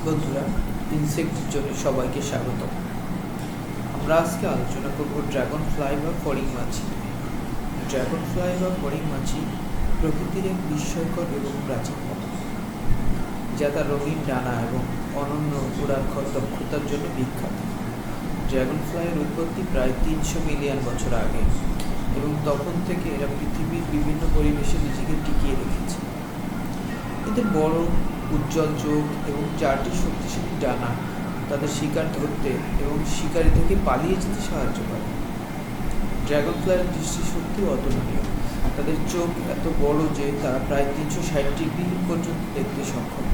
বন্ধুরা, ইনসেক্ট জোনে সবাইকে স্বাগত। আমরা আজকে আলোচনা করব ড্রাগন ফ্লাই বা ফড়িং মাছি। ড্রাগন ফ্লাই বা ফড়িং মাছি প্রকৃতির এক বিস্ময়কর এবং প্রাচীন পদার্থ, যা তার রঙিন ডানা এবং অনন্য উড়ার দক্ষতার জন্য বিখ্যাত। ড্রাগন ফ্লাইয়ের উৎপত্তি প্রায় 300 মিলিয়ন বছর আগে, এবং তখন থেকে এরা পৃথিবীর বিভিন্ন পরিবেশে নিজেকে টিকিয়ে রেখেছে। এদের বড় উজ্জ্বল চোখ এবং 4টি শক্তিশালী ডানা তাদের শিকার ধরতে এবং শিকারি থেকে পালিয়ে যেতে সাহায্য করে। ড্রাগন ফ্লাইয়ের দৃষ্টিশক্তি অতুলনীয়। তাদের চোখ এত বড় যে তারা প্রায় 360 ডিগ্রি পর্যন্ত দেখতে সক্ষম,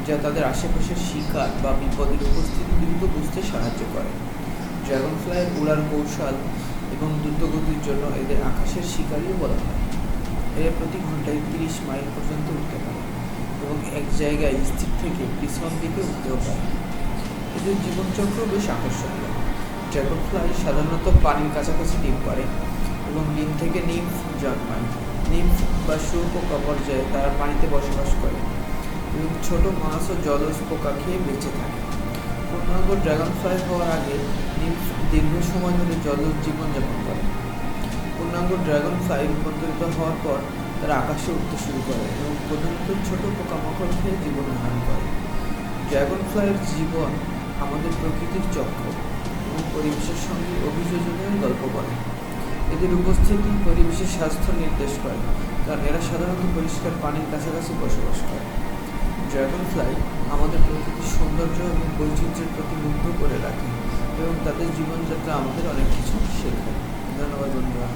যা তাদের আশেপাশের শিকার বা বিপদের উপস্থিতি দ্রুত বুঝতে সাহায্য করে। ড্রাগন ফ্লাইয়ের উড়ার কৌশল এবং দ্রুতগতির জন্য এদের আকাশের শিকারিও বলা হয়। এরা প্রতি ঘন্টায় 30 মাইল পর্যন্ত উঠতে পারে এবং এক জায়গায় স্থির থেকে পিছন দিকে উঠতেও পারে। এদের জীবনচক্র বেশ আকর্ষণীয়। ড্রাগন ফ্লাই সাধারণত পানির কাছাকাছি ডিম পারে এবং ডিম থেকে নিম্ফ জন্মায়। নিম্ফ বা শুঁয়োপোকা পর্যায়ে তারা পানিতে বসবাস করে এবং ছোট মাছ ও জলজ পোকা খেয়ে বেঁচে থাকে। পূর্ণাঙ্গ ড্রাগন ফ্লাই হওয়ার আগে নিম্ফ দীর্ঘ সময় ধরে জলজ জীবনযাপন করে। পূর্ণাঙ্গ ড্রাগন ফ্লাই রূপান্তরিত হওয়ার পর তারা আকাশে উঠতে শুরু করে এবং প্রধানত ছোট পোকামাকড় খেয়ে জীবনধারণ করে। ড্রাগন ফ্লাইয়ের জীবন আমাদের প্রকৃতির চক্র এবং পরিবেশের সঙ্গে অভিযোজনের গল্প বলে। এদের উপস্থিতি পরিবেশের স্বাস্থ্য নির্দেশ করে, কারণ এরা সাধারণত পরিষ্কার পানির কাছাকাছি বসবাস করে। ড্রাগন ফ্লাই আমাদের প্রকৃতির সৌন্দর্য এবং বৈচিত্র্যের প্রতি মুগ্ধ করে রাখে এবং তাদের জীবনযাত্রা আমাদের অনেক কিছু শেখায়। ধন্যবাদ বন্ধুরা।